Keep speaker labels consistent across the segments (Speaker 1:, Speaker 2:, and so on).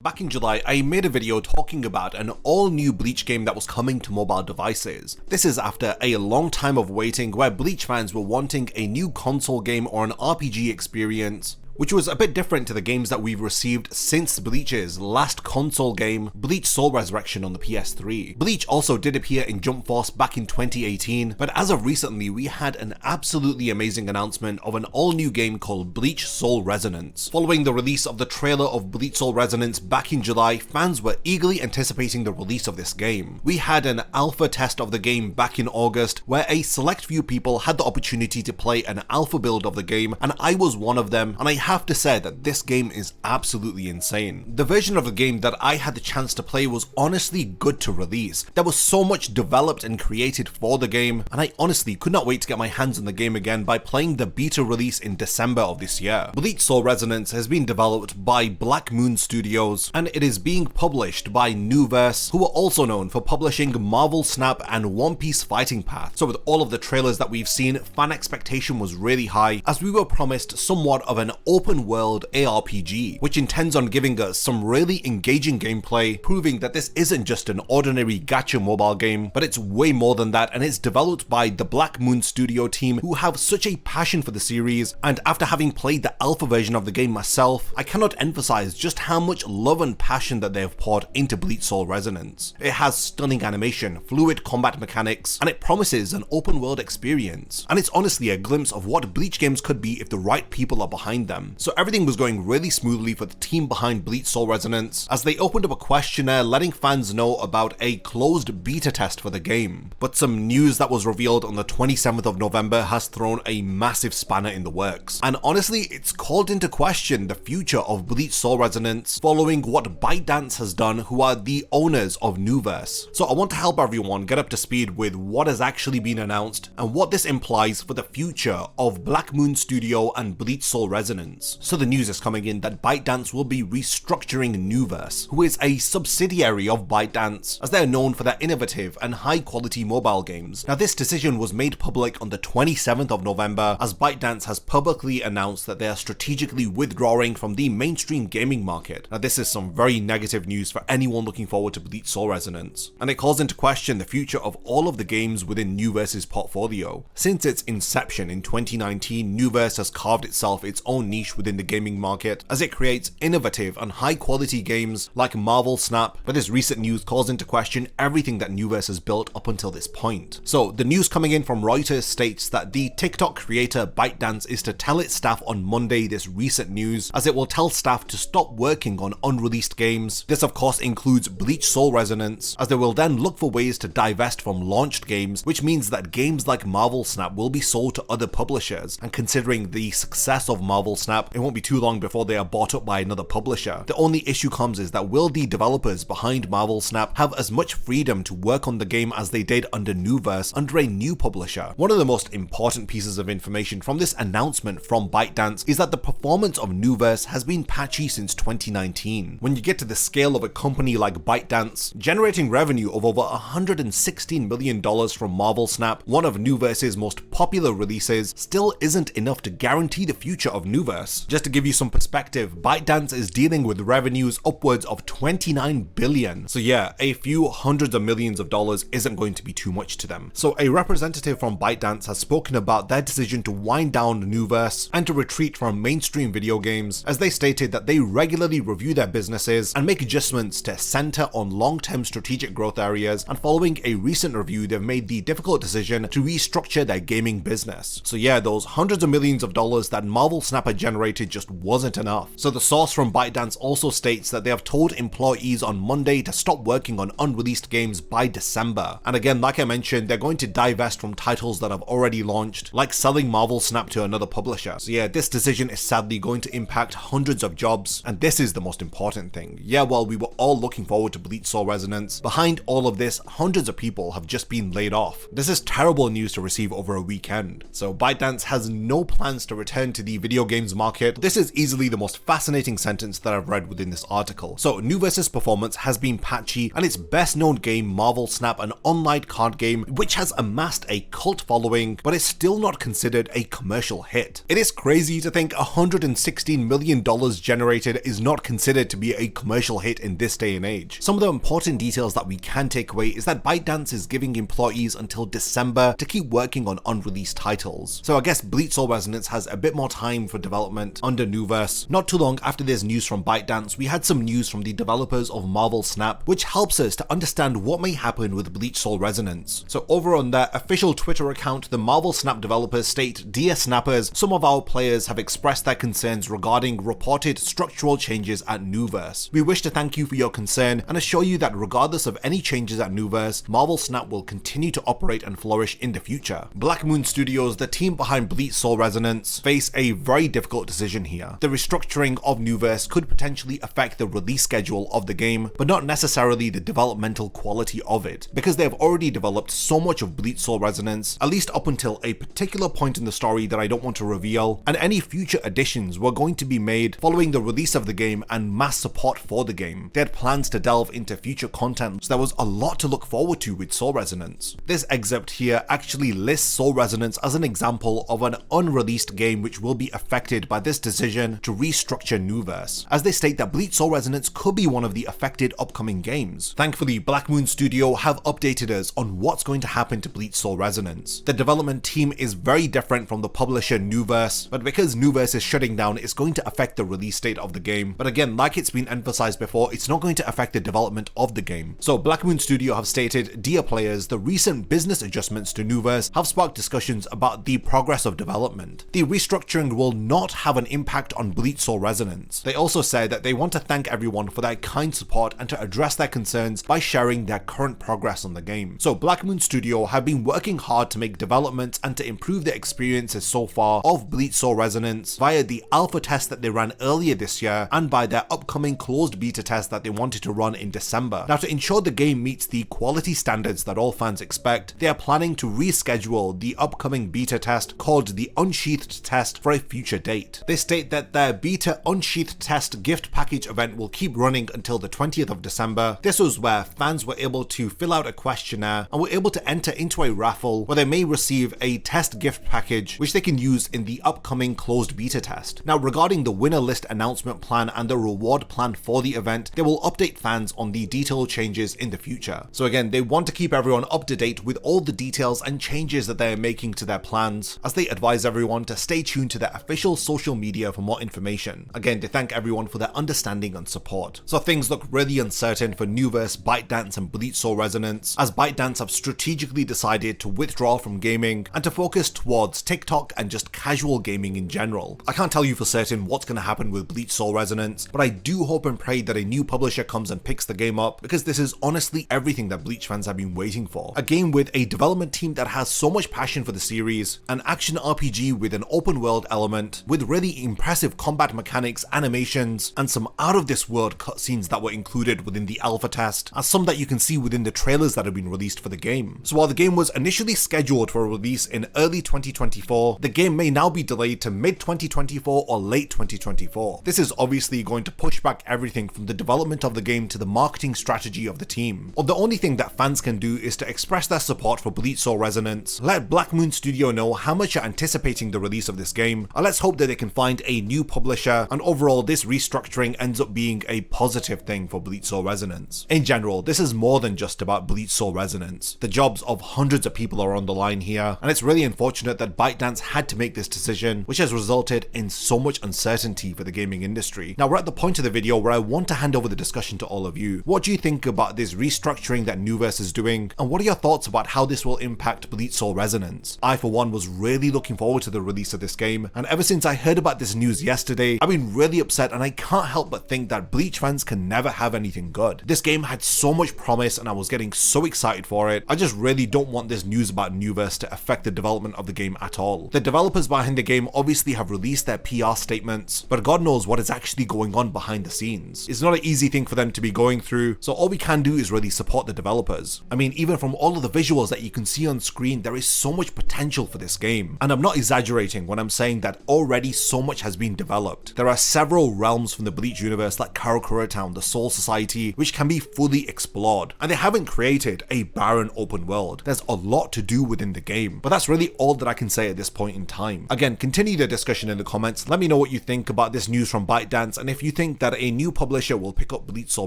Speaker 1: Back in July, I made a video talking about an all-new Bleach game that was coming to mobile devices. This is after a long time of waiting where Bleach fans were wanting a new console game or an RPG experience, which was a bit different to the games that we've received since Bleach's last console game, BLEACH Soul Resurrection on the PS3. Bleach also did appear in Jump Force back in 2018, but as of recently we had an absolutely amazing announcement of an all-new game called BLEACH Soul Resonance. Following the release of the trailer of BLEACH Soul Resonance back in July, fans were eagerly anticipating the release of this game. We had an alpha test of the game back in August, where a select few people had the opportunity to play an alpha build of the game, and I was one of them, and I have to say that this game is absolutely insane. The version of the game that I had the chance to play was honestly good to release. There was so much developed and created for the game, and I honestly could not wait to get my hands on the game again by playing the beta release in December of this year. BLEACH Soul Resonance has been developed by Black Moon Studios, and it is being published by Nuverse, who are also known for publishing Marvel Snap and One Piece Fighting Path. So with all of the trailers that we've seen, fan expectation was really high, as we were promised somewhat of an open world ARPG, which intends on giving us some really engaging gameplay, proving that this isn't just an ordinary gacha mobile game, but it's way more than that, and it's developed by the Black Moon Studio team, who have such a passion for the series. And after having played the alpha version of the game myself, I cannot emphasize just how much love and passion that they have poured into BLEACH Soul Resonance. It has stunning animation, fluid combat mechanics, and it promises an open world experience. And it's honestly a glimpse of what Bleach games could be if the right people are behind them. So everything was going really smoothly for the team behind BLEACH Soul Resonance, as they opened up a questionnaire letting fans know about a closed beta test for the game. But some news that was revealed on the 27th of November has thrown a massive spanner in the works. And honestly, it's called into question the future of BLEACH Soul Resonance following what ByteDance has done, who are the owners of Nuverse. So I want to help everyone get up to speed with what has actually been announced and what this implies for the future of Black Moon Studio and BLEACH Soul Resonance. So the news is coming in that ByteDance will be restructuring Nuverse, who is a subsidiary of ByteDance, as they are known for their innovative and high quality mobile games. Now this decision was made public on the 27th of November, as ByteDance has publicly announced that they are strategically withdrawing from the mainstream gaming market. Now this is some very negative news for anyone looking forward to BLEACH Soul Resonance, and it calls into question the future of all of the games within Nuverse's portfolio. Since its inception in 2019, Nuverse has carved itself its own niche within the gaming market, as it creates innovative and high quality games like Marvel Snap, but this recent news calls into question everything that Nuverse has built up until this point. So the news coming in from Reuters states that the TikTok creator ByteDance is to tell its staff on Monday this recent news, as it will tell staff to stop working on unreleased games. This of course includes BLEACH Soul Resonance, as they will then look for ways to divest from launched games, which means that games like Marvel Snap will be sold to other publishers. And considering the success of Marvel Snap, it won't be too long before they are bought up by another publisher. The only issue comes is that will the developers behind Marvel Snap have as much freedom to work on the game as they did under Nuverse under a new publisher? One of the most important pieces of information from this announcement from ByteDance is that the performance of Nuverse has been patchy since 2019. When you get to the scale of a company like ByteDance, generating revenue of over $116 million from Marvel Snap, one of Nuverse's most popular releases, still isn't enough to guarantee the future of Nuverse. Just to give you some perspective, ByteDance is dealing with revenues upwards of $29 billion. So yeah, a few hundreds of millions of dollars isn't going to be too much to them. So a representative from ByteDance has spoken about their decision to wind down Nuverse and to retreat from mainstream video games, as they stated that they regularly review their businesses and make adjustments to center on long-term strategic growth areas, and following a recent review they've made the difficult decision to restructure their gaming business. So yeah, those hundreds of millions of dollars that Marvel Snap had generated just wasn't enough. So the source from ByteDance also states that they have told employees on Monday to stop working on unreleased games by December. And again, like I mentioned, they're going to divest from titles that have already launched, like selling Marvel Snap to another publisher. So yeah, this decision is sadly going to impact hundreds of jobs, and this is the most important thing. Yeah, while we were all looking forward to BLEACH Soul Resonance, behind all of this, hundreds of people have just been laid off. This is terrible news to receive over a weekend. So ByteDance has no plans to return to the video games market, this is easily the most fascinating sentence that I've read within this article. So Nuverse's performance has been patchy, and its best known game, Marvel Snap, an online card game which has amassed a cult following, but is still not considered a commercial hit. It is crazy to think $116 million generated is not considered to be a commercial hit in this day and age. Some of the important details that we can take away is that ByteDance is giving employees until December to keep working on unreleased titles. So I guess BLEACH Soul Resonance has a bit more time for development under Nuverse. Not too long after this news from ByteDance, we had some news from the developers of Marvel Snap, which helps us to understand what may happen with BLEACH Soul Resonance. So over on their official Twitter account, the Marvel Snap developers state, "Dear Snappers, some of our players have expressed their concerns regarding reported structural changes at Nuverse. We wish to thank you for your concern and assure you that regardless of any changes at Nuverse, Marvel Snap will continue to operate and flourish in the future." Black Moon Studios, the team behind BLEACH Soul Resonance, face a very difficult decision here. The restructuring of Nuverse could potentially affect the release schedule of the game, but not necessarily the developmental quality of it, because they have already developed so much of BLEACH Soul Resonance, at least up until a particular point in the story that I don't want to reveal, and any future additions were going to be made following the release of the game and mass support for the game. They had plans to delve into future content, so there was a lot to look forward to with Soul Resonance. This excerpt here actually lists Soul Resonance as an example of an unreleased game which will be affected by this decision to restructure Nuverse, as they state that BLEACH Soul Resonance could be one of the affected upcoming games. Thankfully, Black Moon Studio have updated us on what's going to happen to BLEACH Soul Resonance. The development team is very different from the publisher Nuverse, but because Nuverse is shutting down, it's going to affect the release date of the game. But again, like it's been emphasized before, it's not going to affect the development of the game. So Black Moon Studio have stated, "Dear players, the recent business adjustments to Nuverse have sparked discussions about the progress of development. The restructuring will not have an impact on BLEACH Soul Resonance." They also said that they want to thank everyone for their kind support and to address their concerns by sharing their current progress on the game. So Black Moon Studio have been working hard to make developments and to improve the experiences so far of BLEACH Soul Resonance via the alpha test that they ran earlier this year and by their upcoming closed beta test that they wanted to run in December. Now, to ensure the game meets the quality standards that all fans expect, they are planning to reschedule the upcoming beta test called the Unsheathed Test for a future date. They state that their beta Unsheathed Test gift package event will keep running until the 20th of December. This was where fans were able to fill out a questionnaire and were able to enter into a raffle where they may receive a test gift package which they can use in the upcoming closed beta test. Now, regarding the winner list announcement plan and the reward plan for the event, they will update fans on the detailed changes in the future. So again, they want to keep everyone up to date with all the details and changes that they are making to their plans, as they advise everyone to stay tuned to their official social media for more information. Again, they thank everyone for their understanding and support. So things look really uncertain for Nuverse, ByteDance and BLEACH Soul Resonance, as ByteDance have strategically decided to withdraw from gaming and to focus towards TikTok and just casual gaming in general. I can't tell you for certain what's going to happen with BLEACH Soul Resonance, but I do hope and pray that a new publisher comes and picks the game up, because this is honestly everything that Bleach fans have been waiting for. A game with a development team that has so much passion for the series, an action RPG with an open world element, with really impressive combat mechanics, animations, and some out of this world cutscenes that were included within the alpha test, as some that you can see within the trailers that have been released for the game. So while the game was initially scheduled for a release in early 2024, the game may now be delayed to mid 2024 or late 2024. This is obviously going to push back everything from the development of the game to the marketing strategy of the team. Or the only thing that fans can do is to express their support for BLEACH Soul Resonance, let Black Moon Studio know how much you're anticipating the release of this game, and let's hope that they can find a new publisher, and overall this restructuring ends up being a positive thing for BLEACH Soul Resonance. In general, this is more than just about BLEACH Soul Resonance. The jobs of hundreds of people are on the line here, and it's really unfortunate that ByteDance had to make this decision, which has resulted in so much uncertainty for the gaming industry. Now we're at the point of the video where I want to hand over the discussion to all of you. What do you think about this restructuring that Nuverse is doing, and what are your thoughts about how this will impact BLEACH Soul Resonance? I for one was really looking forward to the release of this game, and ever since I heard about this news yesterday, I've been really upset, and I can't help but think that Bleach fans can never have anything good. This game had so much promise and I was getting so excited for it. I just really don't want this news about Nuverse to affect the development of the game at all. The developers behind the game obviously have released their PR statements, but God knows what is actually going on behind the scenes. It's not an easy thing for them to be going through, so all we can do is really support the developers. I mean, even from all of the visuals that you can see on screen, there is so much potential for this game. And I'm not exaggerating when I'm saying that already already so much has been developed. There are several realms from the Bleach universe like Karakura Town, the Soul Society, which can be fully explored, and they haven't created a barren open world. There's a lot to do within the game, but that's really all that I can say at this point in time. Again, continue the discussion in the comments, let me know what you think about this news from ByteDance, and if you think that a new publisher will pick up BLEACH Soul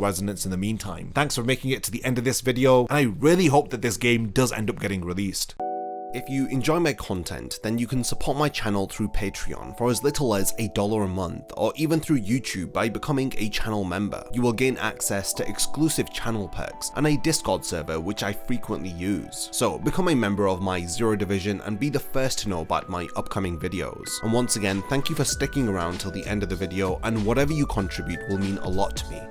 Speaker 1: Resonance in the meantime. Thanks for making it to the end of this video, and I really hope that this game does end up getting released. If you enjoy my content, then you can support my channel through Patreon for as little as $1 a month, or even through YouTube by becoming a channel member. You will gain access to exclusive channel perks and a Discord server which I frequently use. So become a member of my Zero Division and be the first to know about my upcoming videos. And once again, thank you for sticking around till the end of the video, and whatever you contribute will mean a lot to me.